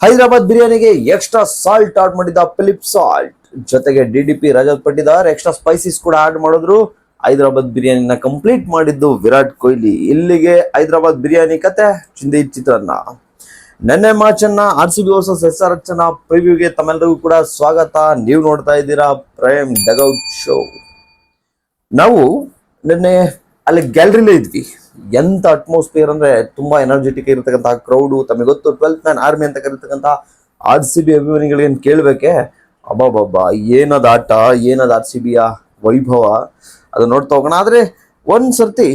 Hyderabad ಬಿರಿಯಾನಿಗೆ extra salt add ಮಾಡಿದ Philip salt ಜೊತೆಗೆ DDP Rajat Patidar extra spices ಕೂಡ ಆಡ್ ಮಾಡಿದ್ರು. ಹೈದರಾಬಾದ್ ಬಿರಿಯಾನಿನ ಕಂಪ್ಲೀಟ್ ಮಾಡಿದ್ದು ವಿರಾಟ್ ಕೊಹ್ಲಿ. ಇಲ್ಲಿಗೆ ಹೈದರಾಬಾದ್ ಬಿರಿಯಾನಿ ಕತೆ ಚಿಂದಿ ಚಿತ್ರಾನ್ನ. ನೆನ್ನೆ ಮ್ಯಾಚ್ ಅನ್ನ RCB ವರ್ಸಸ್ SRH ಪ್ರಿವ್ಯೂಗೆ ತಮ್ಮೆಲ್ಲರಿಗೂ ಕೂಡ ಸ್ವಾಗತ. ನೀವು ನೋಡ್ತಾ ಇದ್ದೀರಾ ಪ್ರೈಮ್ ಡಗೌಟ್ ಶೋ. ನಾವು ನಿನ್ನೆ ಅಲ್ಲಿ ಗ್ಯಾಲರಿಲೇ ಇದ್ವಿ. ಎಂತ ಅಟ್ಮಾಸ್ಫಿಯರ್ ಅಂದ್ರೆ ತುಂಬಾ ಎನರ್ಜೆಟಿಕ್ ಇರತಕ್ಕಂತ ಕ್ರೌಡು. ತಮಗೆ ಗೊತ್ತು 12th ಮ್ಯಾನ್ ಆರ್ಮಿ ಅಂತ ಕರೀತಕ್ಕಂತ RCB ಅಭಿಮಾನಿಗಳಿಗೆ ಕೇಳ್ಬೇಕೆ, ಅಬ್ಬಾಬಬ್ಬಾ ಏನದ ಆಟ, ಏನದ RCBಯ ವೈಭವ, ಅದು ನೋಡ್ತಾ ಹೋಗೋಣ. ಆದ್ರೆ ಒಂದ್ ಸರ್ತಿ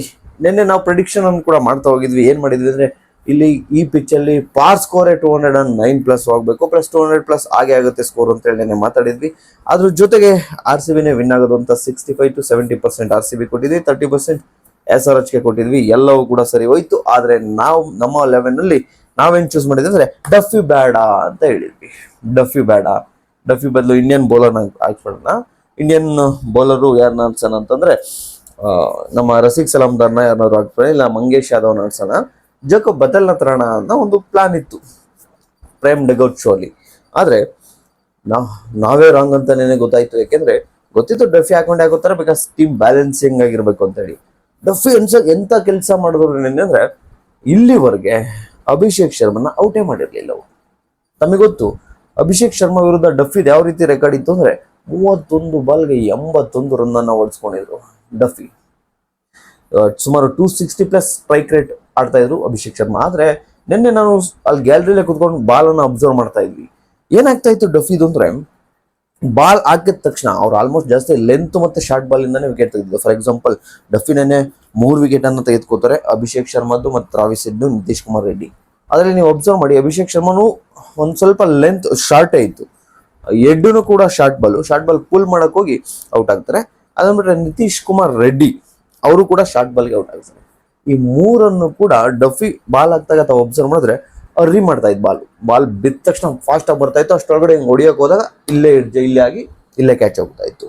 ನಿನ್ನೆ ನಾವು ಪ್ರಿಡಿಕ್ಷನ್ ಅನ್ನು ಕೂಡ ಮಾಡ್ತಾ ಹೋಗಿದ್ವಿ. ಏನ್ ಮಾಡಿದ್ವಿ ಅಂದ್ರೆ, ಇಲ್ಲಿ ಈ ಪಿಚ್ ಅಲ್ಲಿ ಪಾರ್ ಸ್ಕೋರ್ 209+ ಹೋಗ್ಬೇಕು, +200+ ಆಗೇ ಆಗುತ್ತೆ ಸ್ಕೋರ್ ಅಂತ ಹೇಳಿ ಮಾತಾಡಿದ್ವಿ. ಅದ್ರ ಜೊತೆಗೆ RCBನೇ ವಿನ್ ಆಗೋದು ಅಂತ 65 to 70% RCB ಕೊಟ್ಟಿದ್ವಿ, 30% SRHಗೆ ಕೊಟ್ಟಿದ್ವಿ. ಎಲ್ಲವೂ ಕೂಡ ಸರಿ ಹೋಯ್ತು. ಆದ್ರೆ ನಾವು ನಮ್ಮ 11 ಅಲ್ಲಿ ನಾವೇನ್ ಚೂಸ್ ಮಾಡಿದ್ವಿ ಅಂದ್ರೆ ಡಫಿ ಬೇಡ ಅಂತ ಹೇಳಿದ್ವಿ. ಡಫಿ ಬದಲು ಇಂಡಿಯನ್ ಬೌಲರ್ ಹಾಕ್ಬಿಡೋಣ. ಇಂಡಿಯನ್ ಬೌಲರು ಯಾರನ್ನ ಆಡ್ಸೋಣ ಅಂತಂದ್ರೆ ನಮ್ಮ ರಸಿಕ್ ಸಲಾಮ್ದಾರ್ನ ಯಾರನ್ನಾದ್ರು ಹಾಕ್ಬಿಡೋಣ, ಇಲ್ಲ ಮಂಗೇಶ್ ಯಾದವ್ನ ಆಡ್ಸೋಣ, ಜಕೋಬ್ ಬದಲ್ನ ತರೋಣ ಅನ್ನೋ ಒಂದು ಪ್ಲಾನ್ ಇತ್ತು ಪ್ರೈಮ್ ಡಗೌಟ್ ಶೋ ಅಲ್ಲಿ. ಆದ್ರೆ ನಾವೇ ರಾಂಗ್ ಅಂತಾನೆ ಗೊತ್ತಾಯ್ತು. ಯಾಕೆಂದ್ರೆ ಗೊತ್ತಿತ್ತು ಡಫಿ ಹಾಕೊಂಡೆ ಹಾಕೋತಾರೆ, ಬಿಕಾಸ್ ಟೀಮ್ ಬ್ಯಾಲೆನ್ಸಿಂಗ್ ಆಗಿರ್ಬೇಕು ಅಂತ ಹೇಳಿ. ಡಫಿ ಎಂತ ಕೆಲಸ ಮಾಡಿದ್ರು ಅಂದ್ರೆ, ಇಲ್ಲಿವರೆಗೆ ಅಭಿಷೇಕ್ ಶರ್ಮನ ಔಟೇ ಮಾಡಿರ್ಲಿಲ್ಲ ಅವರು. ತಮಗೆ ಗೊತ್ತು ಅಭಿಷೇಕ್ ಶರ್ಮಾ ವಿರುದ್ಧ ಡಫಿದ್ ಯಾವ ರೀತಿ ರೆಕಾರ್ಡ್ ಇತ್ತು ಅಂದ್ರೆ, 31 ಬಾಲ್ಗೆ 81 ರನ್ ಅನ್ನ ಓಡಿಸ್ಕೊಂಡಿದ್ರು ಡಫಿ. ಸುಮಾರು 260+ ಸ್ಟ್ರೈಕ್ ರೇಟ್ ಆಡ್ತಾ ಇದ್ರು ಅಭಿಷೇಕ್ ಶರ್ಮಾ. ಆದ್ರೆ ನಿನ್ನೆ ನಾನು ಅಲ್ಲಿ ಗ್ಯಾಲರಿಲೇ ಕುತ್ಕೊಂಡು ಬಾಲ್ ಅನ್ನ ಅಬ್ಸರ್ವ್ ಮಾಡ್ತಾ ಇದ್ವಿ. ಏನಾಗ್ತಾ ಇತ್ತು ಡಫಿದು ಅಂದ್ರೆ, ಬಾಲ್ ಹಾಕಿದ ತಕ್ಷಣ ಅವ್ರು ಆಲ್ಮೋಸ್ಟ್ ಜಾಸ್ತಿ ಲೆಂತ್ ಮತ್ತೆ ಶಾರ್ಟ್ ಬಾಲ್ ಇಂದಾನೆ ವಿಕೆಟ್ ತೆಗೆದಿದ್ದು. ಫಾರ್ ಎಕ್ಸಾಂಪಲ್ ಡಫಿನೇ 3 ವಿಕೆಟ್ ಅನ್ನ ತೆಗೆದುಕೋತಾರೆ, ಅಭಿಷೇಕ್ ಶರ್ಮಾದ್ದು ಮತ್ತೆ ಟ್ರಾವಿಸ್ ಹೆಡ್, ನಿತೀಶ್ ಕುಮಾರ್ ರೆಡ್ಡಿ. ಅದ್ರಲ್ಲಿ ನೀವು ಅಬ್ಸರ್ವ್ ಮಾಡಿ, ಅಭಿಷೇಕ್ ಶರ್ಮಾನು ಒಂದ್ ಸ್ವಲ್ಪ ಲೆಂತ್ ಶಾರ್ಟೇ ಇತ್ತು, ಹೆಡ್ನು ಕೂಡ ಶಾರ್ಟ್ ಬಾಲ್ ಪುಲ್ ಮಾಡಕ್ ಹೋಗಿ ಔಟ್ ಆಗ್ತಾರೆ. ಅದಂದ್ಬಿಟ್ರೆ ನಿತೀಶ್ ಕುಮಾರ್ ರೆಡ್ಡಿ ಅವರು ಕೂಡ ಶಾರ್ಟ್ ಬಾಲ್ಗೆ ಔಟ್ ಆಗ್ತಾರೆ. ಈ ಮೂರನ್ನು ಕೂಡ ಡಫಿ ಬಾಲ್ ಆಗ್ತಾಗ ತಾವು ಅಬ್ಸರ್ವ್ ಮಾಡಿದ್ರೆ ಅರ್ರಿ ಮಾಡ್ತಾ ಇದ್ ಬಾಲ್ ಬಿದ್ದ ತಕ್ಷಣ ಫಾಸ್ಟ್ ಆಗಿ ಬರ್ತಾ ಇತ್ತು. ಅಷ್ಟೊಳಗಡೆ ಹಿಂಗ್ ಹೊಡಿಯಕ್ ಹೋದಾಗ ಇಲ್ಲೇ ಆಗಿ ಇಲ್ಲೇ ಕ್ಯಾಚ್ ಆಗ್ತಾ ಇತ್ತು.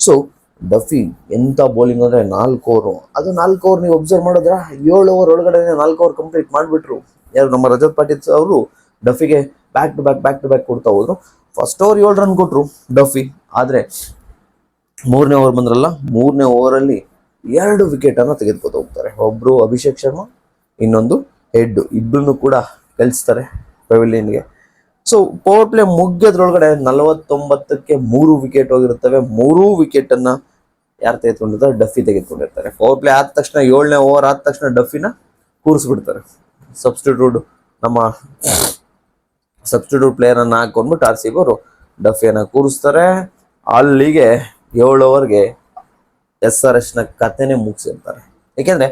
ಸೊ ಡಫಿ ಎಂತ ಬೌಲಿಂಗ್ ಅಂದ್ರೆ 4 ಓವರ್. ಅದು 4 ಓವರ್ ನೀವು ಅಬ್ಸರ್ವ್ ಮಾಡಿದ್ರೆ 7 ಓವರ್ ಒಳಗಡೆ 4 ಓವರ್ ಕಂಪ್ಲೀಟ್ ಮಾಡ್ಬಿಟ್ರು. ಯಾರು ನಮ್ಮ ರಜತ್ ಪಾಟೀಲ್ ಅವರು ಡಫಿಗೆ ಬ್ಯಾಕ್ ಟು ಬ್ಯಾಕ್ ಕೊಡ್ತಾ ಹೋದ್ರು. ಫಸ್ಟ್ ಓವರ್ 7 ರನ್ ಕೊಟ್ರು ಡಫಿ. ಆದ್ರೆ 3ನೇ ಓವರ್ ಬಂದ್ರಲ್ಲ, 3ನೇ ಓವರ್ ಅಲ್ಲಿ 2 ವಿಕೆಟ್ ಅನ್ನ ತೆಗೆದುಕೊತ ಹೋಗ್ತಾರೆ. ಒಬ್ರು ಅಭಿಷೇಕ್ ಶರ್ಮಾ, ಇನ್ನೊಂದು ಹೆಡ್, ಇಬ್ಬರನ್ನು ಕೂಡ ಕಳಿಸ್ತಾರೆ ಪೆವಿಲಿಯನ್ಗೆ. ಸೊ ಪವರ್ ಪ್ಲೇ ಮುಗ್ಗದ್ರೊಳಗಡೆ 49ಕ್ಕೆ 3 ವಿಕೆಟ್ ಹೋಗಿರುತ್ತವೆ. 3 ವಿಕೆಟ್ ಅನ್ನ ಯಾರು ತೆಗೆದುಕೊಂಡಿರ್ತಾರೆ? ಡಫಿ ತೆಗೆದುಕೊಂಡಿರ್ತಾರೆ. ಪವರ್ ಪ್ಲೇ ಆದ ತಕ್ಷಣ 7ನೇ ಓವರ್ ಆದ ತಕ್ಷಣ ಡಫಿನ ಕೂರಿಸ್ಬಿಡ್ತಾರೆ. ನಮ್ಮ ಸಬ್ಸ್ಟಿಟ್ಯೂಟ್ ಪ್ಲೇಯರ್ ಅನ್ನ ಹಾಕೊಂಡ್ಬಿಟ್ಟು RCB ಅವರು ಡಫಿಯನ್ನ ಕೂರಿಸ್ತಾರೆ. ಅಲ್ಲಿಗೆ 7 ಓವರ್ಗೆ SRH ನ ಕತೆನೆ ಮುಗಿಸಿರ್ತಾರೆ. ಯಾಕೆಂದ್ರೆ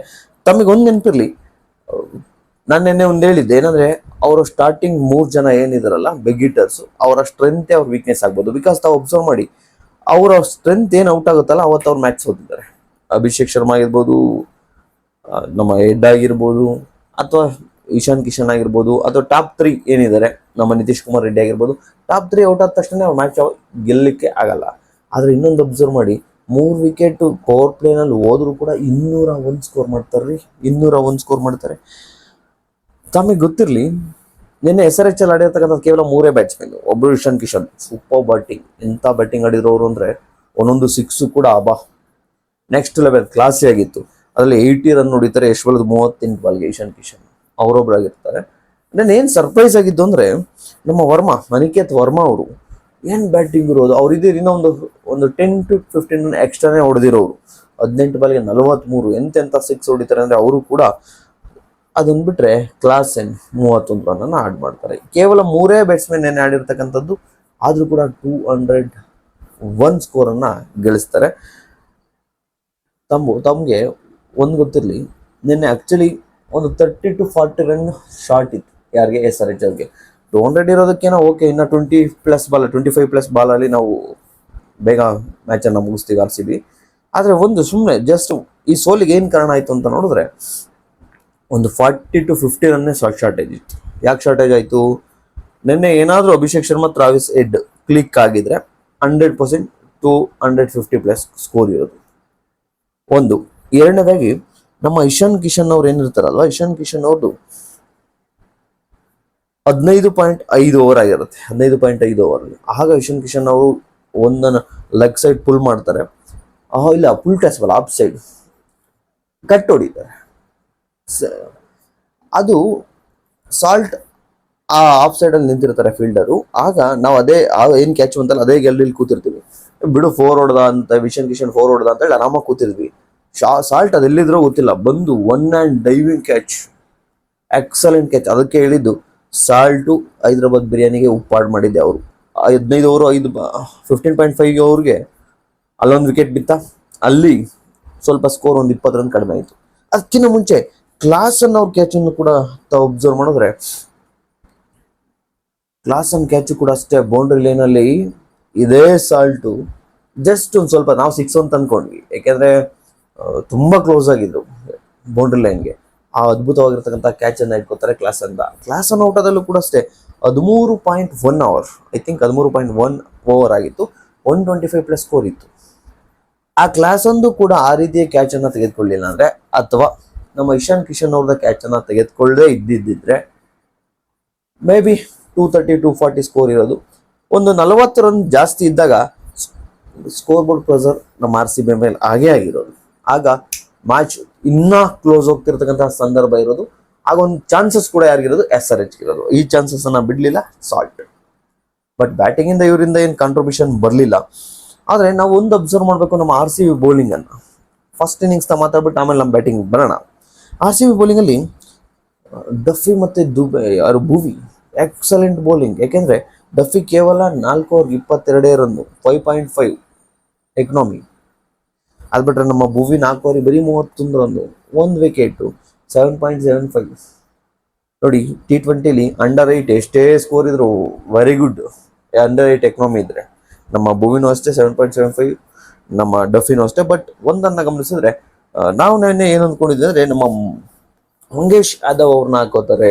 ತಮಗೊಂದು ನೆನಪಿರ್ಲಿ, ನಾನು ನಿನ್ನೆ ಒಂದು ಹೇಳಿದ್ದೆ ಏನಂದ್ರೆ, ಅವರು ಸ್ಟಾರ್ಟಿಂಗ್ 3 ಜನ ಏನಿದಾರಲ್ಲ ಬಿಗ್ ಹಿಟ್ಟರ್ಸ್, ಅವರ ಸ್ಟ್ರೆಂತ್ ಅವ್ರ ವೀಕ್ನೆಸ್ ಆಗ್ಬೋದು. ಬಿಕಾಸ್ ತಾವು ಅಬ್ಸರ್ವ್ ಮಾಡಿ, ಅವರ ಸ್ಟ್ರೆಂತ್ ಏನ್ ಔಟ್ ಆಗುತ್ತಲ್ಲ ಅವತ್ತು ಅವ್ರು ಮ್ಯಾಚ್ ಸೋತಿದ್ದಾರೆ. ಅಭಿಷೇಕ್ ಶರ್ಮಾ ಆಗಿರ್ಬೋದು, ನಮ್ಮ ಹೆಡ್ ಆಗಿರ್ಬೋದು, ಅಥವಾ ಇಶಾನ್ ಕಿಶನ್ ಆಗಿರ್ಬೋದು, ಅಥವಾ ಟಾಪ್ 3 ಏನಿದ್ದಾರೆ ನಮ್ಮ ನಿತೀಶ್ ಕುಮಾರ್ ರೆಡ್ಡಿ ಆಗಿರ್ಬೋದು, ಟಾಪ್ 3 ಔಟ್ ಆದ ತಕ್ಷಣ ಅವ್ರು ಮ್ಯಾಚ್ ಗೆಲ್ಲಲಿಕ್ಕೆ ಆಗಲ್ಲ. ಆದ್ರೆ ಇನ್ನೊಂದು ಅಬ್ಸರ್ವ್ ಮಾಡಿ, 3 ವಿಕೆಟ್ ಪವರ್ ಪ್ಲೇನಲ್ಲಿ ಹೋದ್ರು ಕೂಡ 201 ಸ್ಕೋರ್ ಮಾಡ್ತಾರ್ರಿ. 201 ಸ್ಕೋರ್ ಮಾಡ್ತಾರೆ. ತಮಗೆ ಗೊತ್ತಿರ್ಲಿ, ನಿನ್ನೆ SRH ಅಲ್ಲಿ ಆಡಿರ್ತಕ್ಕಂಥ ಕೇವಲ 3 ಬ್ಯಾಟ್ಸ್ಮನ್. ಒಬ್ರು ಇಶಾನ್ ಕಿಶನ್, ಸೂಪರ್ ಬ್ಯಾಟಿಂಗ್. ಎಂತ ಬ್ಯಾಟಿಂಗ್ ಆಡಿದ್ರು ಅವರು ಅಂದ್ರೆ, ಒಂದೊಂದು 6 ಕೂಡ ನೆಕ್ಸ್ಟ್ ಲೆವೆಲ್ ಕ್ಲಾಸಿ ಆಗಿತ್ತು. ಅದರಲ್ಲಿ 80 ರನ್ ಹೊಡಿತಾರೆ ಯಶ್ವಲ್ದ್ 38 ಬಾಲ್ಗೆ ಇಶಾನ್ ಕಿಶನ್, ಅವರೊಬ್ಬರಾಗಿರ್ತಾರೆ. ನಾನು ಏನ್ ಸರ್ಪ್ರೈಸ್ ಆಗಿದ್ದು ಅಂದ್ರೆ, ನಮ್ಮ ಅನಿಕೇತ್ ವರ್ಮಾ ಅವರು ಏನ್ ಬ್ಯಾಟಿಂಗ್ ಇರೋದು. ಅವ್ರು ಇದ್ದೀರಿನ ಒಂದು 10 to 15 ರನ್ ಎಕ್ಸ್ಟ್ರಾನೇ ಹೊಡೆದಿರೋರು. 18 ಬಾಲ್ಗೆ 43 ಎಂತೆಂತ 6 ಹೊಡಿತಾರೆ ಅಂದ್ರೆ ಅವರು ಕೂಡ. ಅದನ್ನ ಬಿಟ್ರೆ ಕ್ಲಾಸ್ 31 ರನ್ ಅನ್ನ ಆಡ್ ಮಾಡ್ತಾರೆ. ಕೇವಲ 3 ಬ್ಯಾಟ್ಸ್ಮನ್ ಏನೇ ಆಡಿರ್ತಕ್ಕಂಥದ್ದು, ಆದ್ರೂ ಕೂಡ 201 ಸ್ಕೋರ್ ಅನ್ನ ಗಳಿಸ್ತಾರೆ. ತಮ್ಗೆ ಒಂದು ಗೊತ್ತಿರ್ಲಿ, ನಿನ್ನೆ ಆಕ್ಚುಲಿ ಒಂದು 30 to 40 ರನ್ ಶಾರ್ಟ್ ಇತ್ತು ಯಾರಿಗೆ? SRH ಅವ್ರಿಗೆ. 200 ಇರೋದಕ್ಕೇನೋ ಓಕೆ, ಇನ್ನು 25+ ಬಾಲ್ ಅಲ್ಲಿ ನಾವು ಬೇಗ ಮ್ಯಾಚ್ ಅನ್ನ ಮುಗಿಸ್ತೀವಿ RCB. ಆದ್ರೆ ಒಂದು ಸುಮ್ಮನೆ ಜಸ್ಟ್ ಈ ಸೋಲಿಗೆ ಏನ್ ಕಾರಣ ಆಯ್ತು ಅಂತ ನೋಡಿದ್ರೆ, ಒಂದು 40 to 50 ರನ್ನೇ ಶಾರ್ಟೇಜ್ ಇತ್ತು. ಯಾಕೆ ಶಾರ್ಟೇಜ್ ಆಯ್ತು? ನಿನ್ನೆ ಏನಾದ್ರೂ Abhishek Sharma, Travis head click ಆಗಿದ್ರೆ 100% 250+ ಸ್ಕೋರ್ ಇರೋದು ಒಂದು. ಎರಡನೇದಾಗಿ ನಮ್ಮ ಇಶಾನ್ ಕಿಶನ್ ಅವ್ರು ಏನಿರ್ತಾರಲ್ವಾ, ಇಶಾನ್ ಕಿಶನ್ ಅವ್ರದ್ದು 15.5 ಓವರ್ ಆಗಿರುತ್ತೆ. 15.5 ಓವರ್ ಆಗ ಇಶಾನ್ ಕಿಶನ್ ಅವರು ಒಂದನ್ನ ಲೆಗ್ ಸೈಡ್ ಪುಲ್ ಮಾಡ್ತಾರೆ. ಇಲ್ಲ, ಪುಲ್ ಟೆಸ್ಟ್ ಬಲ್ಲ, ಆಫ್ ಸೈಡ್ ಕಟ್ ಹೊಡಿತಾರೆ. ಅದು ಸಾಲ್ಟ್ ಆ ಆಫ್ ಸೈಡ್ ಅಲ್ಲಿ ನಿಂತಿರ್ತಾರೆ ಫೀಲ್ಡರು. ಆಗ ನಾವು ಅದೇ ಏನ್ ಕ್ಯಾಚ್ ಅಂತಲ್ಲ ಅದೇ ಗ್ಯಾಲರಿಲಿ ಕೂತಿರ್ತೀವಿ. ಬಿಡು, 4 ಹೊಡ್ದ ಅಂತ, ಇಶಾನ್ ಕಿಶನ್ 4 ಹೊಡ್ದ ಅಂತ ಹೇಳಿ ಆರಾಮಾಗಿ ಕೂತಿರ್ತೀವಿ. ಸಾಲ್ಟ್ ಅದೆಲ್ಲಿದ್ರೋ ಗೊತ್ತಿಲ್ಲ, ಬಂದು 1 hand diving catch, excellent catch. ಅದಕ್ಕೆ ಹೇಳಿದ್ದು ಸಾಲ್ಟು ಹೈದರಾಬಾದ್ ಬಿರಿಯಾನಿಗೆ ಉಪ್ಪಾಡ್ ಮಾಡಿದ್ದೆ ಅವರು. 15 ಓವರು 15.5 ಓವರ್ಗೆ ಅಲ್ಲೊಂದು ವಿಕೆಟ್ ಬಿತ್ತ. ಅಲ್ಲಿ ಸ್ವಲ್ಪ ಸ್ಕೋರ್ ಒಂದು 20 ರನ್ ಕಡಿಮೆ ಆಯಿತು. ಅದಕ್ಕಿಂತ ಮುಂಚೆ ಕ್ಲಾಸನ್ ಅವ್ರ ಕ್ಯಾಚನ್ನು ಕೂಡ ತಾವು ಅಬ್ಸರ್ವ್ ಮಾಡಿದ್ರೆ, ಕ್ಲಾಸನ್ ಕ್ಯಾಚ್ ಕೂಡ ಅಷ್ಟೇ ಬೌಂಡ್ರಿ ಲೈನಲ್ಲಿ ಇದೇ ಸಾಲ್ಟು ಜಸ್ಟ್ ಒಂದು ಸ್ವಲ್ಪ ನಾವು 6 ಅಂತ ಅನ್ಕೊಂಡ್ವಿ, ಯಾಕೆಂದ್ರೆ ತುಂಬಾ ಕ್ಲೋಸ್ ಆಗಿದ್ರು ಬೌಂಡ್ರಿ ಲೈನ್ಗೆ. ಆ ಅದ್ಭುತವಾಗಿರ್ತಕ್ಕಂಥ ಕ್ಯಾಚ್ ಅನ್ನ ಇಟ್ಕೋತಾರೆ ಕ್ಲಾಸನ್ ಔಟದಲ್ಲೂ ಕೂಡ ಅಷ್ಟೇ 13.1 ಓವರ್, ಐ ಥಿಂಕ್ 13.1 ಓವರ್ ಆಗಿತ್ತು. 125 ಪ್ಲಸ್ ಸ್ಕೋರ್ ಇತ್ತು. ಆ ಕ್ಲಾಸ್ ಒಂದು ಕೂಡ ಆ ರೀತಿಯ ಕ್ಯಾಚ್ ಅನ್ನ ತೆಗೆದುಕೊಳ್ಳಿಲ್ಲ ಅಂದ್ರೆ, ಅಥವಾ ನಮ್ಮ ಇಶಾನ್ ಕಿಶನ್ ಅವ್ರದ ಕ್ಯಾಚ್ ಅನ್ನ ತೆಗೆದುಕೊಳ್ಳದೆ ಇದ್ದಿದ್ರೆ ಮೇ ಬಿ 230 240 ಸ್ಕೋರ್ ಇರೋದು. ಒಂದು 40 ರನ್ ಜಾಸ್ತಿ ಇದ್ದಾಗ ಸ್ಕೋರ್ ಬೋರ್ಡ್ ಪ್ರೆಸರ್ ನಮ್ಮ RCB ಮೇಲೆ ಹಾಗೇ ಆಗಿರೋದು. ಆಗ ಮ್ಯಾಚ್ ಇನ್ನ ಕ್ಲೋಸ್ ಹೋಗ್ತಿರ್ತಕ್ಕಂತಹ ಸಂದರ್ಭ ಇರೋದು. ಆಗ ಒಂದು ಚಾನ್ಸಸ್ ಕೂಡ ಯಾರಿಗಿರೋದು, SRH ಇರೋದು. ಈ ಚಾನ್ಸಸ್ ಅನ್ನ ಬಿಡ್ಲಿಲ್ಲ ಸಾಲ್ಟ್. ಬಟ್ ಬ್ಯಾಟಿಂಗ್ ಇಂದ ಇವರಿಂದ ಏನ್ ಕಾಂಟ್ರಿಬ್ಯೂಷನ್ ಬರಲಿಲ್ಲ. ಆದ್ರೆ ನಾವು ಒಂದು ಅಬ್ಸರ್ವ್ ಮಾಡ್ಬೇಕು ನಮ್ಮ RCB ಬೌಲಿಂಗ್ ಅನ್ನ. ಫಸ್ಟ್ ಇನ್ನಿಂಗ್ಸ್ ಮಾತಾಡ್ಬಿಟ್ಟು ಆಮೇಲೆ ನಮ್ಮ ಬ್ಯಾಟಿಂಗ್ ಬರೋಣ. RCB ಬೌಲಿಂಗ್ ಅಲ್ಲಿ ಡಫಿ ಮತ್ತೆ ಭುವಿ ಎಕ್ಸಲೆಂಟ್ ಬೌಲಿಂಗ್. ಯಾಕೆಂದ್ರೆ ಡಫಿ ಕೇವಲ 4 ಓವರ್ 22 ರನ್, 5.5 ಎಕನಾಮಿ. ಅದ್ ಬಿಟ್ರೆ ನಮ್ಮ ಭುವಿ 4 ಓವರ್ ಬರೀ 31 ರನ್, 1 ವಿಕೆಟ್, 7.75. ನೋಡಿ, T20ಲಿ ಅಂಡರ್ 8 ಎಷ್ಟೇ ಸ್ಕೋರ್ ಇದ್ರು ವೆರಿ ಗುಡ್. ಅಂಡರ್ 8 ಎಕನಾಮಿ ಇದ್ರೆ ನಮ್ಮ ಭುವಿನೂ ಅಷ್ಟೇ 7.75, ನಮ್ಮ ಡಫಿನೂ ಅಷ್ಟೇ. ಬಟ್ ಒಂದನ್ನ ಗಮನಿಸಿದ್ರೆ ನಾವು ನೆನ್ನೆ ಏನು ಅಂದ್ಕೊಂಡಿದ್ದೆ ಅಂದ್ರೆ, ನಮ್ಮ ಮಂಗೇಶ್ ಯಾದವ್ ಅವ್ರನ್ನ ಹಾಕೋತಾರೆ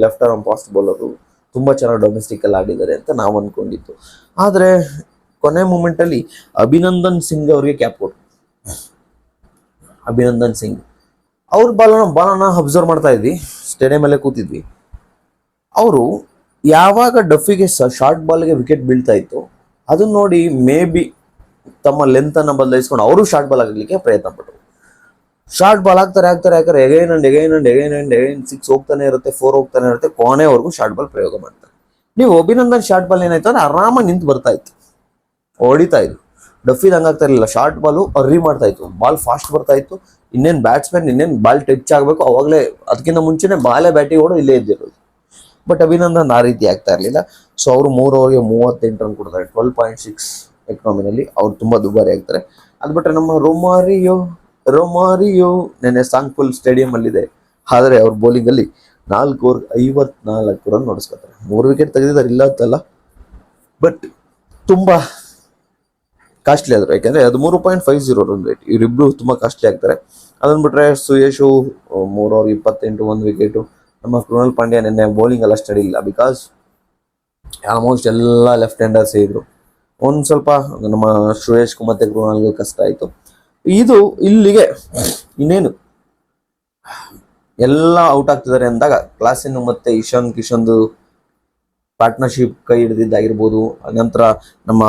ಲೆಫ್ಟ್ ಆರ್ಮ್ ಫಾಸ್ಟ್ ಬೌಲರು, ತುಂಬಾ ಚೆನ್ನಾಗಿ ಡೊಮೆಸ್ಟಿಕ್ ಅಲ್ಲಿ ಆಡಿದ್ದಾರೆ ಅಂತ ನಾವು ಅನ್ಕೊಂಡಿದ್ದು. ಆದ್ರೆ ಕೊನೆ ಮೂಮೆಂಟ್ ಅಲ್ಲಿ ಅಭಿನಂದನ್ ಸಿಂಗ್ ಅವ್ರಿಗೆ ಕ್ಯಾಪ್ ಕೊಟ್ಟು, ಅಭಿನಂದನ್ ಸಿಂಗ್ ಅವ್ರ ಬಾಲನ ಅಬ್ಸರ್ವ್ ಮಾಡ್ತಾ ಇದ್ವಿ, ಸ್ಟೇಡಿಯಂ ಅಲ್ಲೇ ಕೂತಿದ್ವಿ. ಅವರು ಯಾವಾಗ ಡಫಿಗೆ ಶಾರ್ಟ್ ಬಾಲ್ಗೆ ವಿಕೆಟ್ ಬೀಳ್ತಾ ಇತ್ತು ಅದನ್ನ ನೋಡಿ ಮೇ ಬಿ ತಮ್ಮ ಲೆಂತ್ ಅನ್ನ ಬದಲಾಯಿಸ್ಕೊಂಡು ಅವರು ಶಾರ್ಟ್ ಬಾಲ್ ಆಗಲಿಕ್ಕೆ ಪ್ರಯತ್ನ ಪಟ್ಟರು. ಶಾರ್ಟ್ ಬಾಲ್ ಹಾಕ್ತಾರೆ ಎಗೈನ್ ಅಂಡ್ ಎಗೈನ್ 6 ಹೋಗ್ತಾನೆ ಇರುತ್ತೆ, 4 ಹೋಗ್ತಾನೆ ಇರುತ್ತೆ, ಕೊನೆವರೆಗೂ ಶಾರ್ಟ್ ಬಾಲ್ ಪ್ರಯೋಗ ಮಾಡ್ತಾರೆ. ನೀವು ಅಭಿನಂದನ್ ಶಾರ್ಟ್ ಬಾಲ್ ಏನಾಯ್ತು ಅಂದ್ರೆ ಆರಾಮಾಗಿ ನಿಂತು ಬರ್ತಾ ಇತ್ತು, ಹೊಡಿತಾ ಇದ್ರು. ಡಫಿದ್ ಹಂಗಾಗ್ತಾ ಇರಲಿಲ್ಲ, ಶಾರ್ಟ್ ಬಾಲು ಅರ್ರಿ ಮಾಡ್ತಾ ಇತ್ತು, ಬಾಲ್ ಫಾಸ್ಟ್ ಬರ್ತಾ ಇತ್ತು. ಇನ್ನೇನು ಬ್ಯಾಟ್ಸ್ಮನ್ ಇನ್ನೇನು ಬಾಲ್ ಟಚ್ ಆಗಬೇಕು ಅವಾಗಲೇ, ಅದಕ್ಕಿಂತ ಮುಂಚೆನೆ ಬಾಲೇ ಬ್ಯಾಟಿಂಗ್ ಹೊಡೆದು ಇಲ್ಲೇ ಇದ್ದಿರೋದು. ಬಟ್ ಅಭಿನಂದನ್ ಆ ರೀತಿ ಆಗ್ತಾ ಇರಲಿಲ್ಲ. ಸೊ ಅವರು 3 ಓವರ್ಗೆ 38 ರನ್ ಕೊಡ್ತಾರೆ, 12.6 ಎಕನಾಮಿನಲ್ಲಿ. ಅವ್ರು ತುಂಬಾ ದುಬಾರಿ ಆಗ್ತಾರೆ. ಅದು ಬಿಟ್ರೆ ನಮ್ಮ ರೊಮಾರಿಯೋ ನೆನ್ನೆ ಸಾಂಗ್ಪುಲ್ ಸ್ಟೇಡಿಯಂ ಅಲ್ಲಿದೆ. ಆದರೆ ಅವ್ರ ಬೌಲಿಂಗ್ ಅಲ್ಲಿ 4 ಓವರ್ 54 ರನ್ ನೋಡಿಸ್ಕೊತಾರೆ. 3 ವಿಕೆಟ್ ತೆಗೆದಿದ್ದಾರೆ, ಇಲ್ಲ ಅಂತಲ್ಲ, ಬಟ್ ತುಂಬಾ ಕಾಸ್ಟ್ಲಿ ಆದ್ರು. ಯಾಕಂದ್ರೆ 13.50 ರನ್ ರೇಟ್, ಇವರಿಬ್ರು ತುಂಬಾ ಕಾಸ್ಟ್ಲಿ ಆಗ್ತಾರೆ. ಅದನ್ನ ಬಿಟ್ರೆ ಸುಯೇಶು 3 ಓವರ್ 28, 1 ವಿಕೆಟ್. ನಮ್ಮ ಕೃಣಾಲ್ ಪಾಂಡ್ಯ ನಿನ್ನೆ ಬೌಲಿಂಗ್ ಎಲ್ಲ ಸ್ಟಡಿ ಇಲ್ಲ, ಬಿಕಾಸ್ ಆಲ್ಮೋಸ್ಟ್ ಎಲ್ಲ ಲೆಫ್ಟ್ ಹ್ಯಾಂಡರ್ಸ್ ಇದ್ರು. ಒಂದ್ ಸ್ವಲ್ಪ ನಮ್ಮ ಶ್ರೇಯಸ್ಗೂ ಮತ್ತೆ ಕೃಣಾಲ್ಗೂ ಕಷ್ಟ ಆಯ್ತು. ಇದು ಇಲ್ಲಿಗೆ ಇನ್ನೇನು ಎಲ್ಲ ಔಟ್ ಆಗ್ತಿದ್ದಾರೆ ಅಂದಾಗ ಕ್ಲಾಸಿನ್ ಮತ್ತೆ ಇಶಾನ್ ಕಿಶನ್ದು ಪಾರ್ಟ್ನರ್ಶಿಪ್ ಕೈ ಹಿಡಿದಿದ್ದಾಗಿರ್ಬೋದು. ನಂತರ ನಮ್ಮ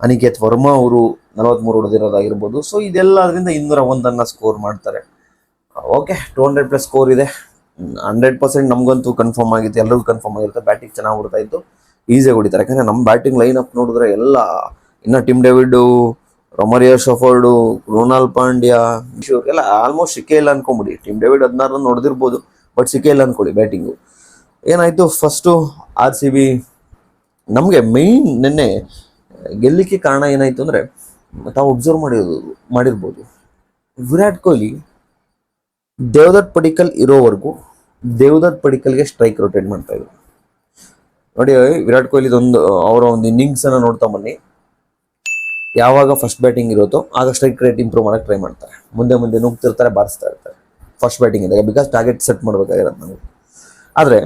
ಅನಿಕೇತ್ ವರ್ಮಾ ಅವರು 43 ಹೊಡೆದಿರೋದಾಗಿರ್ಬೋದು. ಸೊ ಇದೆಲ್ಲದರಿಂದ 201 ಸ್ಕೋರ್ ಮಾಡ್ತಾರೆ. ಓಕೆ, 200 ಪ್ಲಸ್ ಸ್ಕೋರ್ ಇದೆ. 100% ನಮ್ಗಂತೂ ಕನ್ಫರ್ಮ್ ಆಗಿತ್ತು, ಎಲ್ಲರಿಗೂ ಕನ್ಫರ್ಮ್ ಆಗಿರುತ್ತೆ. ಬ್ಯಾಟಿಂಗ್ ಚೆನ್ನಾಗಿ ಹೊಡ್ತಾ ಇತ್ತು, ಈಸಿಯಾಗಿ ಹೊಡಿತಾರೆ. ಯಾಕಂದ್ರೆ ನಮ್ಮ ಬ್ಯಾಟಿಂಗ್ ಲೈನ್ ಅಪ್ ನೋಡಿದ್ರೆ ಎಲ್ಲ ಇನ್ನ ಟಿಮ್ ಡೇವಿಡ್, ರೊಮಾರಿಯೋ ಶಫರ್ಡು, ಕೃಣಾಲ್ ಪಾಂಡ್ಯ, ಎಲ್ಲ ಆಲ್ಮೋಸ್ಟ್ ಸಿಕ್ಕೇ ಇಲ್ಲ ಅನ್ಕೊಂಬಿಡಿ. ಟಿಮ್ ಡೇವಿಡ್ 16 ರನ್ ಹೊಡೆದಿರ್ಬೋದು, ಬಟ್ ಸಿಕ್ಕೇ ಇಲ್ಲ ಅನ್ಕೊಳ್ಳಿ ಬ್ಯಾಟಿಂಗು. ಏನಾಯ್ತು, ಫಸ್ಟು RCB ನಮಗೆ ಮೈನ್ ನಿನ್ನೆ ಗೆಲ್ಲಿಕ್ಕೆ ಕಾರಣ ಏನಾಯ್ತು ಅಂದ್ರೆ, ತಾವು ಅಬ್ಸರ್ವ್ ಮಾಡಿರ್ಬೋದು, ವಿರಾಟ್ ಕೊಹ್ಲಿ ದೇವದತ್ ಪಡಿಕ್ಕಲ್ ಇರೋವರೆಗೂ ದೇವದತ್ ಪಡಿಕ್ಕಲ್ಗೆ ಸ್ಟ್ರೈಕ್ ರೊಟೇಟ್ ಮಾಡ್ತಾ ಇದ್ರು. ನೋಡಿ, ವಿರಾಟ್ ಕೊಹ್ಲಿ ಅವರ ಒಂದು ಇನ್ನಿಂಗ್ಸ್ ಅನ್ನ ನೋಡ್ತಾ ಬನ್ನಿ. ಯಾವಾಗ ಫಸ್ಟ್ ಬ್ಯಾಟಿಂಗ್ ಇರುತ್ತೋ ಆಗ ಸ್ಟ್ರೈಕ್ ರೇಟ್ ಇಂಪ್ರೂವ್ ಮಾಡಕ್ಕೆ ಟ್ರೈ ಮಾಡ್ತಾರೆ. ಮುಂದೆ ನುಗ್ತಿರ್ತಾರೆ, ಬಾರಿಸ್ತಾ ಇರ್ತಾರೆ ಫಸ್ಟ್ ಬ್ಯಾಟಿಂಗ್ ಇದ್ದಾಗ, ಬಿಕಾಸ್ ಟಾರ್ಗೆಟ್ ಸೆಟ್ ಮಾಡ್ಬೇಕಾಗಿರೋದು ನಮಗೆ. ಆದ್ರೆ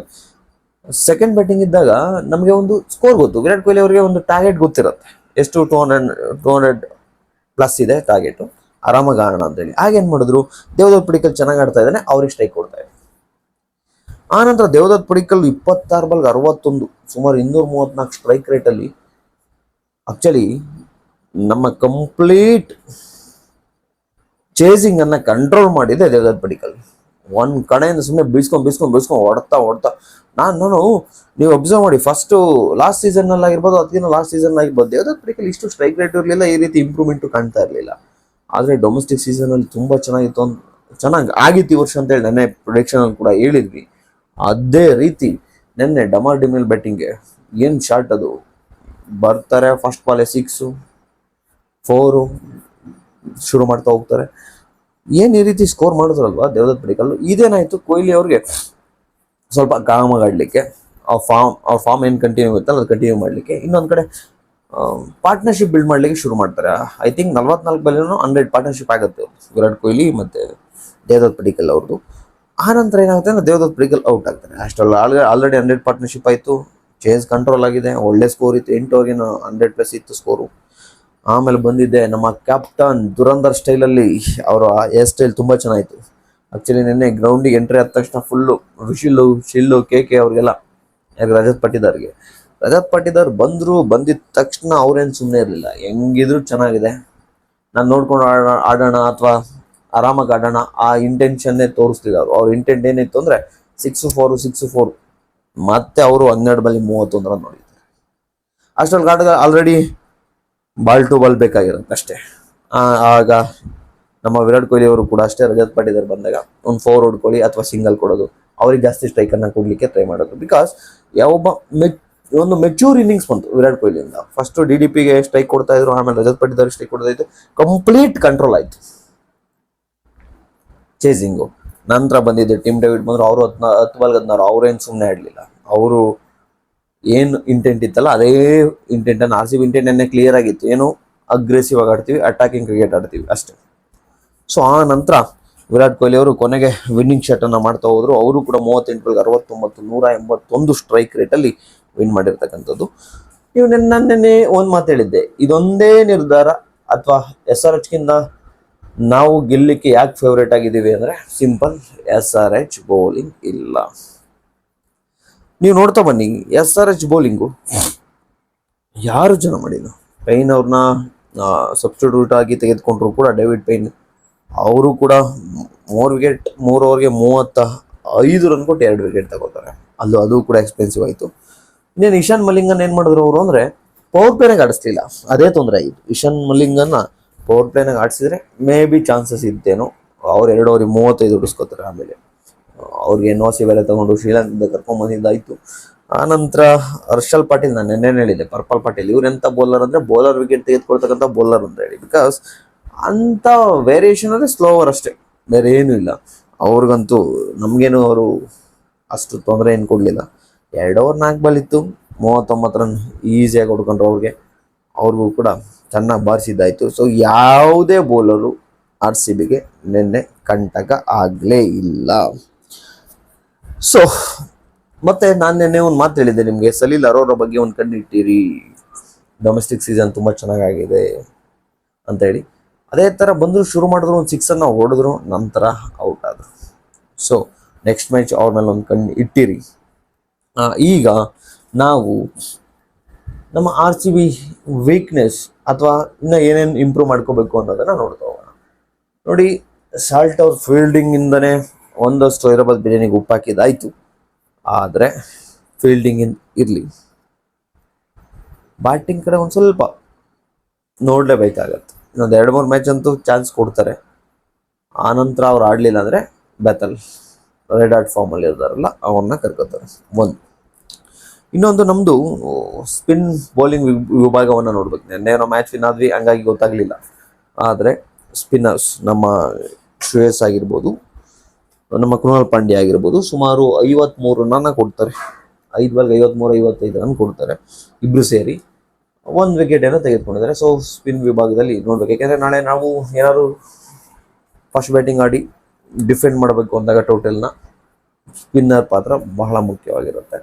ಸೆಕೆಂಡ್ ಬ್ಯಾಟಿಂಗ್ ಇದ್ದಾಗ ನಮಗೆ ಒಂದು ಸ್ಕೋರ್ ಗೊತ್ತು. ವಿರಾಟ್ ಕೊಹ್ಲಿ ಅವರಿಗೆ ಒಂದು ಟಾರ್ಗೆಟ್ ಗೊತ್ತಿರುತ್ತೆ, ಎಷ್ಟು 200 ಪ್ಲಸ್ ಇದೆ ಟಾರ್ಗೆಟ್, ಆರಾಮಾಗಿ ಆಡೋಣ ಅಂತೇಳಿ. ಆಗೇನ್ ಮಾಡಿದ್ರು, ದೇವದತ್ ಪಡಿಕ್ಕಲ್ ಚೆನ್ನಾಗಿ ಆಡ್ತಾ ಇದ್ದಾನೆ, ಅವ್ರಿಗೆ ಸ್ಟ್ರೈಕ್ ಕೊಡ್ತಾ ಇದ್ದಾರೆ. ಆ ನಂತರ ದೇವದತ್ ಪಡಿಕ್ಕಲ್ 26 ಬಾಲ್ಗೆ 61, ಸುಮಾರು 234 ಸ್ಟ್ರೈಕ್ ರೇಟಲ್ಲಿ ಆಕ್ಚುಲಿ ನಮ್ಮ ಕಂಪ್ಲೀಟ್ ಚೇಸಿಂಗ್ ಅನ್ನ ಕಂಟ್ರೋಲ್ ಮಾಡಿದೆ ದೇವದತ್ ಪಡಿಕ್ಕಲ್. ಒಂದ್ ಕಡೆಯಿಂದ ಸುಮ್ಮನೆ ಬೀಳ್ಸ್ಕೊಂಡ್ ಹೊಡ್ತಾ ನಾನು ನೀವು ಅಬ್ಸರ್ವ್ ಮಾಡಿ, ಫಸ್ಟ್ ಲಾಸ್ಟ್ ಸೀಸನ್ ಅಲ್ಲಿ ಆಗಿರ್ಬೋದು, ಅದಕ್ಕಿಂತ ಲಾಸ್ಟ್ ಸೀಸನ್ ಆಗಿರ್ಬೋದು, ದೇವದತ್ ಪಡಿಕ್ಕಲ್ ಇಷ್ಟು ಸ್ಟ್ರೈಕ್ ರೇಟ್ ಇರಲಿಲ್ಲ, ಈ ರೀತಿ ಇಂಪ್ರೂವ್ಮೆಂಟ್ ಕಾಣ್ತಾ ಇರಲಿಲ್ಲ. ಆದ್ರೆ ಡೊಮೆಸ್ಟಿಕ್ ಸೀಸನ್ ಅಲ್ಲಿ ತುಂಬಾ ಚೆನ್ನಾಗಿತ್ತು, ಚೆನ್ನಾಗಿ ಆಗಿತ್ತು ಈ ವರ್ಷ ಅಂತ ಹೇಳಿ ನೆನ್ನೆ ಪ್ರೊಡಿಕ್ಷನ್ ಅಲ್ಲಿ ಕೂಡ ಹೇಳಿದ್ವಿ. ಅದೇ ರೀತಿ ನೆನ್ನೆ ಡಮಾರ್ ಡಿಮಿಲ್ ಬ್ಯಾಟಿಂಗ್ಗೆ ಏನ್ ಶಾಟ್ ಅದು, ಬರ್ತಾರೆ ಫಸ್ಟ್ ಬಾಲ್ 6 4 ಶುರು ಮಾಡ್ತಾ ಹೋಗ್ತಾರೆ. ಏನ್ ಈ ರೀತಿ ಸ್ಕೋರ್ ಮಾಡಿದ್ರಲ್ವಾ ದೇವದತ್ ಪಡಿಕ್ಕಲ್. ಇದೇನಾಯ್ತು, ಕೊಹ್ಲಿ ಅವ್ರಿಗೆ ಸ್ವಲ್ಪ ಕಾಮಾಗಿ ಆಡ್ಲಿಕ್ಕೆ, ಅವ್ರ ಫಾರ್ಮ್ ಏನ್ ಕಂಟಿನ್ಯೂ ಇರುತ್ತಲ್ಲ ಅದು ಕಂಟಿನ್ಯೂ ಮಾಡ್ಲಿಕ್ಕೆ, ಇನ್ನೊಂದ್ ಕಡೆ ಪಾರ್ಟ್ನರ್ಶಿಪ್ ಬಿಲ್ಡ್ ಮಾಡ್ಲಿಕ್ಕೆ ಶುರು ಮಾಡ್ತಾರೆ. ಐ ಥಿಂಕ್ 44 ಬಾಲ್ನೂ 100 ಪಾರ್ಟ್ನರ್ಶಿಪ್ ಆಗುತ್ತೆ ವಿರಾಟ್ ಕೊಹ್ಲಿ ಮತ್ತೆ ದೇವದತ್ ಪಡಿಕ್ಕಲ್ ಅವ್ರದ್ದು. ಆ ನಂತರ ಏನಾಗುತ್ತೆ ಅಂದ್ರೆ ದೇವದತ್ ಪಡಿಕ್ಕಲ್ ಔಟ್ ಆಗ್ತಾರೆ. ಅಷ್ಟಲ್ಲ ಆಲ್ರೆಡಿ 100 ಪಾರ್ಟ್ನರ್ಶಿಪ್ ಆಯ್ತು, ಚೇಸ್ ಕಂಟ್ರೋಲ್ ಆಗಿದೆ, ಒಳ್ಳೆ ಸ್ಕೋರ್ ಇತ್ತು, 8 ಓವರ್ಗೆ 100+ ಇತ್ತು ಸ್ಕೋರು. ಆಮೇಲೆ ಬಂದಿದ್ದೆ ನಮ್ಮ ಕ್ಯಾಪ್ಟನ್ ದುರಂದರ್ ಸ್ಟೈಲಲ್ಲಿ, ಅವರ ಹೇರ್ ಸ್ಟೈಲ್ ತುಂಬಾ ಚೆನ್ನಾಗಿತ್ತು. ಆಕ್ಚುಲಿ ನಿನ್ನೆ ಗ್ರೌಂಡಿಗೆ ಎಂಟ್ರಿ ಆದ ತಕ್ಷಣ ಫುಲ್ಲು ಶಿಲ್ಲು ಕೆ ಅವ್ರಿಗೆಲ್ಲ, ರಜತ್ ಪಟ್ಟಿದಾರ್ ಬಂದಿದ ತಕ್ಷಣ ಅವ್ರೇನು ಸುಮ್ಮನೆ ಇರಲಿಲ್ಲ, ಹೆಂಗಿದ್ರು ಚೆನ್ನಾಗಿದೆ, ನಾನು ನೋಡ್ಕೊಂಡು ಆಡೋಣ ಅಥವಾ ಆರಾಮಾಗಿ ಆಡೋಣ ಆ ಇಂಟೆನ್ಷನ್ನೇ ತೋರಿಸ್ತಿದ್ರು. ಅವ್ರ ಇಂಟೆಂಟ್ ಏನಿತ್ತು ಅಂದ್ರೆ 6-4 ಮತ್ತೆ ಅವರು 12 ಬಾಲ್ 31 ರನ್ ನೋಡಿದ್ದಾರೆ. ಅಷ್ಟ್ರಲ್ಲಿ ಆಲ್ರೆಡಿ ಬಾಲ್ ಟು ಬಾಲ್ ಬೇಕಾಗಿರುತ್ತೆ ಅಷ್ಟೇ. ಆಗ ನಮ್ಮ ವಿರಾಟ್ ಕೊಹ್ಲಿ ಅವರು ಕೂಡ ಅಷ್ಟೇ, ರಜತ್ ಪಾಟಿದಾರ್ ಬಂದಾಗ ಒಂದು 4 ಹೊಡ್ಕೊಳ್ಳಿ ಅಥವಾ ಸಿಂಗಲ್ ಕೊಡೋದು, ಅವ್ರಿಗೆ ಜಾಸ್ತಿ ಸ್ಟ್ರೈಕ್ ಅನ್ನ ಕೊಡ್ಲಿಕ್ಕೆ ಟ್ರೈ ಮಾಡೋದು. ಬಿಕಾಸ್ ಒಂದು ಮೆಚೂರ್ ಇನ್ನಿಂಗ್ಸ್ ಬಂತು ವಿರಾಟ್ ಕೊಹ್ಲಿಯಿಂದ. ಫಸ್ಟ್ DDPಗೆ ಸ್ಟ್ರೈಕ್ ಕೊಡ್ತಾ ಇದ್ರು, ಆಮೇಲೆ ರಜತ್ ಪಾಟಿದಾರ್ ಸ್ಟ್ರೈಕ್ ಕೊಡ್ತಾ ಇತ್ತು, ಕಂಪ್ಲೀಟ್ ಕಂಟ್ರೋಲ್ ಆಯ್ತು ಚೇಸಿಂಗು. ನಂತರ ಬಂದಿದ್ದೆ ಟಿಮ್ ಡೇವಿಡ್ ಬಂದ್ರು, ಅವರು 10 ಬಾಲ್ಗೆ 16, ಅವ್ರೇನು ಸುಮ್ಮನೆ ಆಡ್ಲಿಲ್ಲ. ಅವರು ಏನು ಇಂಟೆಂಟ್ ಇತ್ತಲ್ಲ ಅದೇ ಇಂಟೆಂಟ್ ಅನ್ನು, RCB ಇಂಟೆಂಟ್ ಅನ್ನೇ ಕ್ಲಿಯರ್ ಆಗಿತ್ತು, ಏನು ಅಗ್ರೆಸಿವ್ ಆಗಿ ಆಡ್ತೀವಿ, ಅಟ್ಯಾಕಿಂಗ್ ಕ್ರಿಕೆಟ್ ಆಡ್ತೀವಿ ಅಷ್ಟೇ. ಸೊ ಆ ನಂತರ ವಿರಾಟ್ ಕೊಹ್ಲಿ ಅವರು ಕೊನೆಗೆ ವಿನ್ನಿಂಗ್ ಶಾಟ್ ಅನ್ನ ಮಾಡ್ತಾ ಹೋದ್ರು. ಅವರು ಕೂಡ 38 ಬಾಲ್ಗೆ 69, 181 ಸ್ಟ್ರೈಕ್ ರೇಟ್ ಅಲ್ಲಿ ವಿನ್ ಮಾಡಿರ್ತಕ್ಕಂಥದ್ದು. ನೀವು ನೆನ್ನೆ ಒಂದ್ ಮಾತು ಹೇಳಿದ್ದೆ, ಇದೊಂದೇ ನಿರ್ಧಾರ ಅಥವಾ SRH ಗಿಂತ ನಾವು ಗೆಲ್ಲಿಕ್ಕೆ ಯಾಕೆ ಫೇವ್ರೇಟ್ ಆಗಿದ್ದೀವಿ ಅಂದ್ರೆ ಸಿಂಪಲ್, SRH ಬೌಲಿಂಗ್ ಇಲ್ಲ. ನೀವು ನೋಡ್ತಾ ಬನ್ನಿ, SRH ಬೌಲಿಂಗು ಯಾರು ಜನ ಮಾಡಿಲ್ಲ. ಪೈನ್ ಅವ್ರನ್ನ ಸಬ್ಸ್ಟಿಟ್ಯೂಟ್ ಆಗಿ ತೆಗೆದುಕೊಂಡ್ರು ಕೂಡ, ಡೇವಿಡ್ ಪೈನ್ ಅವರು ಕೂಡ 3 ಓವರ್ಗೆ 35 ರನ್ ಕೊಟ್ಟು 2 ವಿಕೆಟ್ ತಗೋತಾರೆ. ಅದು ಕೂಡ ಎಕ್ಸ್ಪೆನ್ಸಿವ್ ಆಯ್ತು. ಇನ್ನೇನು ಇಶಾನ್ ಮಲಿಂಗನ್ ಏನ್ ಮಾಡಿದ್ರು ಅವರು ಅಂದ್ರೆ ಪವರ್ ಪ್ಲೇನಾಗ ಆಡಿಸ್ಲಿಲ್ಲ, ಅದೇ ತೊಂದರೆ ಆಯಿತು. ಇಶಾನ್ ಮಲಿಂಗನ್ನ ಪವರ್ ಪ್ಲೇನಾಗ ಆಡಿಸಿದ್ರೆ ಮೇ ಬಿ ಚಾನ್ಸಸ್ ಇದ್ದೇನೋ. ಅವ್ರು 2 ಓವರಿಗೆ 35 ಹೊಡಿಸ್ಕೋತಾರೆ. ಆಮೇಲೆ ಅವ್ರಿಗೆ NOC ಬೇರೆ ತಗೊಂಡು ಶ್ರೀಲಂಕಾದಿಂದ ಕರ್ಕೊಂಡ್ ಬಂದಿದ್ದಾಯ್ತು. ಆ ನಂತರ ಹರ್ಷಲ್ ಪಾಟೀಲ್, ನಾನು ನೆನ್ನೆ ಹೇಳಿದೆ, ಪರ್ಪಲ್ ಪಾಟೀಲ್ ಇವ್ರೆಂತ ಬೌಲರ್ ಅಂದ್ರೆ ಬೌಲರ್ ವಿಕೆಟ್ ತೆಗೆದುಕೊಳ್ತಕ್ಕಂಥ ಬೌಲರ್ ಅಂತ ಹೇಳಿ. ಬಿಕಾಸ್ ಅಂತ ವೇರಿಯೇಷನ್ ಅಂದ್ರೆ ಸ್ಲೋವರ್ ಅಷ್ಟೇ, ಬೇರೆ ಏನು ಇಲ್ಲ. ಅವ್ರಿಗಂತೂ ನಮ್ಗೇನು ಅವರು ಅಷ್ಟು ತೊಂದರೆ ಏನು ಕೊಡ್ಲಿಲ್ಲ. 2 ಓವರ್ 4 ಬಾಲ್ ಇತ್ತು, 39 ರನ್ ಈಸಿಯಾಗಿ ಹೊಡ್ಕೊಂಡ್ರು. ಅವ್ರಿಗೂ ಕೂಡ ಚೆನ್ನಾಗಿ ಬಾರಿಸಿದ್ದಾಯ್ತು. ಸೊ ಯಾವುದೇ ಬೌಲರು RCBಗೆ ನಿನ್ನೆ ಕಂಟಕ ಆಗ್ಲೇ ಇಲ್ಲ. ಸೊ ಮತ್ತೆ ನಾನು ನಿನ್ನೆ ಒಂದು ಮಾತು ಹೇಳಿದ್ದೆ ನಿಮಗೆ, ಸಲೀಲ್ ಅರೋರಾ ಬಗ್ಗೆ ಒಂದು ಕಣ್ಣಿಟ್ಟಿರಿ, ಡೊಮೆಸ್ಟಿಕ್ ಸೀಸನ್ ತುಂಬಾ ಚೆನ್ನಾಗಿದೆ ಅಂತ ಹೇಳಿ. ಅದೇ ತರ ಬಂದ್ರು, ಶುರು ಮಾಡಿದ್ರು, ಒಂದು 6 ಅನ್ನ ಹೊಡೆದ್ರು, ನಂತರ ಔಟ್ ಆದ್ರು. ಸೊ ನೆಕ್ಸ್ಟ್ ಮ್ಯಾಚ್ ಅವ್ರ ಮೇಲೆ ಒಂದು ಕಣ್ಣು ಇಟ್ಟಿರಿ. ಈಗ ನಾವು ನಮ್ಮ RCB ವೀಕ್ನೆಸ್ ಅಥವಾ ಇನ್ನ ಏನೇನು ಇಂಪ್ರೂವ್ ಮಾಡ್ಕೋಬೇಕು ಅನ್ನೋದನ್ನ ನೋಡ್ತಾ ಹೋಗೋಣ. ನೋಡಿ, ಸಾಲ್ಟ್ ಅವ್ರ ಫೀಲ್ಡಿಂಗ್ ಇಂದನೇ ಒಂದಷ್ಟು ಹೈದರಾಬಾದ್ ಬಿರಿಯಾನಿಗೆ ಉಪ್ಪಾಕಿದ್ದಾಯ್ತು. ಆದರೆ ಫೀಲ್ಡಿಂಗ್ ಇರಲಿ, ಬ್ಯಾಟಿಂಗ್ ಕಡೆ ಒಂದು ಸ್ವಲ್ಪ ನೋಡಲೇಬೇಕಾಗತ್ತೆ. ಇನ್ನೊಂದು 2-3 ಮ್ಯಾಚ್ ಅಂತೂ ಚಾನ್ಸ್ ಕೊಡ್ತಾರೆ. ಆ ನಂತರ ಅವ್ರು ಆಡಲಿಲ್ಲ ಅಂದರೆ ಬೆತಲ್ ರೆಡ್ ಆರ್ಟ್ ಫಾರ್ಮಲ್ಲಿ ಇರ್ತಾರಲ್ಲ ಅವನ್ನ ಕರ್ಕೋತಾರೆ. ಇನ್ನೊಂದು ನಮ್ಮದು ಸ್ಪಿನ್ ಬೌಲಿಂಗ್ ವಿಭಾಗವನ್ನು ನೋಡ್ಬೇಕು. ನಿನ್ನೆ ನಾವು ಮ್ಯಾಚ್ ವಿನ್ ಆದ್ವಿ, ಹಂಗಾಗಿ ಗೊತ್ತಾಗಲಿಲ್ಲ. ಆದರೆ ಸ್ಪಿನ್ನರ್ಸ್ ನಮ್ಮ ಶ್ರೇಯಸ್ ಆಗಿರ್ಬೋದು, ನಮ್ಮ ಕೃಣಾಲ್ ಪಾಂಡ್ಯ ಆಗಿರ್ಬೋದು, ಸುಮಾರು 53 ರನ್ನ ಕೊಡ್ತಾರೆ. 5 ಬಾಲ್ಗೆ 53-55 ರನ್ ಕೊಡ್ತಾರೆ. ಇಬ್ರು ಸೇರಿ 1 ವಿಕೆಟ್ ಏನೋ ತೆಗೆದುಕೊಂಡಿದ್ದಾರೆ. ಸೊ ಸ್ಪಿನ್ ವಿಭಾಗದಲ್ಲಿ ನೋಡ್ಬೇಕು, ಯಾಕೆಂದರೆ ನಾಳೆ ನಾವು ಏನಾದ್ರು ಫಸ್ಟ್ ಬ್ಯಾಟಿಂಗ್ ಆಡಿ ಡಿಫೆಂಡ್ ಮಾಡಬೇಕು ಅಂದಾಗ ಟೋಟಲ್ನ ಸ್ಪಿನ್ನರ್ ಪಾತ್ರ ಬಹಳ ಮುಖ್ಯವಾಗಿರುತ್ತೆ.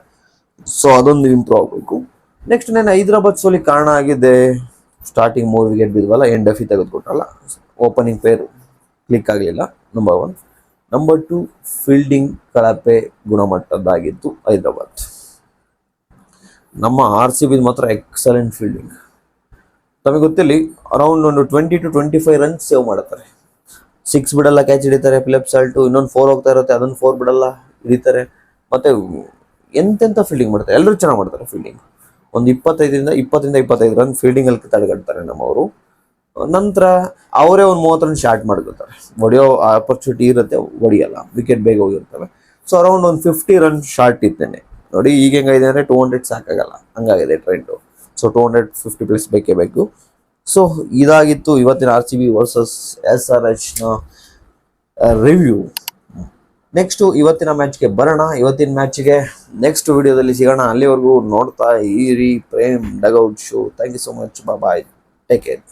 ಸೊ ಅದೊಂದು ಇಂಪ್ರೂವ್ ಆಗಬೇಕು. ನೆಕ್ಸ್ಟ್ ನಾನು ಹೈದರಾಬಾದ್ ಸೋಲಿ ಕಾರಣ ಆಗಿದೆ, ಸ್ಟಾರ್ಟಿಂಗ್ 3 ವಿಕೆಟ್ ಬಿದ್ವಲ್ಲ, ಡಫಿ ತೆಗೆದುಕೊಟ್ರಲ್ಲ, ಓಪನಿಂಗ್ ಪೇರ್ ಕ್ಲಿಕ್ ಆಗಲಿಲ್ಲ, ನಂಬರ್ 1. ನಂಬರ್ 2 ಫೀಲ್ಡಿಂಗ್ ಕಳಪೆ ಗುಣಮಟ್ಟದ್ದಾಗಿತ್ತು ಹೈದರಾಬಾದ್. ನಮ್ಮ RCB ಮಾತ್ರ ಎಕ್ಸಲೆಂಟ್ ಫೀಲ್ಡಿಂಗ್. ತಮಗೆ ಗೊತ್ತಿಲ್ಲ, ಅರೌಂಡ್ ಒಂದು 20 to 25 ರನ್ಸ್ ಸೇವ್ ಮಾಡ್ತಾರೆ. 6 ಬಿಡಲ್ಲ, ಕ್ಯಾಚ್ ಹಿಡಿತಾರೆ ಫಿಲಿಪ್ ಸಾಲ್ಟ್. ಇನ್ನೊಂದು 4 ಹೋಗ್ತಾ ಇರುತ್ತೆ, ಅದನ್ನು 4 ಬಿಡಲ್ಲ, ಹಿಡಿತಾರೆ. ಮತ್ತೆ ಎಂತೆಂಥ ಫೀಲ್ಡಿಂಗ್ ಮಾಡ್ತಾರೆ, ಎಲ್ಲರೂ ಚೆನ್ನಾಗಿ ಮಾಡ್ತಾರೆ ಫೀಲ್ಡಿಂಗ್. ಒಂದು 20-25 ರನ್ ಫೀಲ್ಡಿಂಗ್ ಅಲ್ಲಿ ತಡೆಗಟ್ತಾರೆ ನಮ್ಮವರು. ನಂತರ ಅವರೇ ಒಂದು 30 ರನ್ ಶಾರ್ಟ್ ಮಾಡ್ಕೊತಾರೆ. ಹೊಡೆಯೋ ಆಪರ್ಚುನಿಟಿ ಇರುತ್ತೆ, ಹೊಡಿಯಲ್ಲ, ವಿಕೆಟ್ ಬೇಗ ಹೋಗಿರ್ತವೆ. ಸೊ ಅರೌಂಡ್ ಒಂದು 50 ರನ್ ಶಾರ್ಟ್ ಇದ್ದೇನೆ ನೋಡಿ. ಈಗ ಹೆಂಗಿದೆ ಅಂದರೆ 200 ಸಾಕಾಗಲ್ಲ, ಹಂಗಾಗಿದೆ ಟ್ರೆಂಡು. ಸೊ 250 ಪ್ಲಸ್ ಬೇಕೇ ಬೇಕು. ಸೊ ಇದಾಗಿತ್ತು ಇವತ್ತಿನ RCB ವರ್ಸಸ್ SRH ನ ರಿವ್ಯೂ. ನೆಕ್ಸ್ಟ್ ಇವತ್ತಿನ ಮ್ಯಾಚ್ಗೆ ಬರೋಣ. ಇವತ್ತಿನ ಮ್ಯಾಚ್ಗೆ ನೆಕ್ಸ್ಟ್ ವಿಡಿಯೋದಲ್ಲಿ ಸಿಗೋಣ. ಅಲ್ಲಿವರೆಗೂ ನೋಡ್ತಾ ಇರಿ Prem dugout show. Thank you so much. Bye, take care.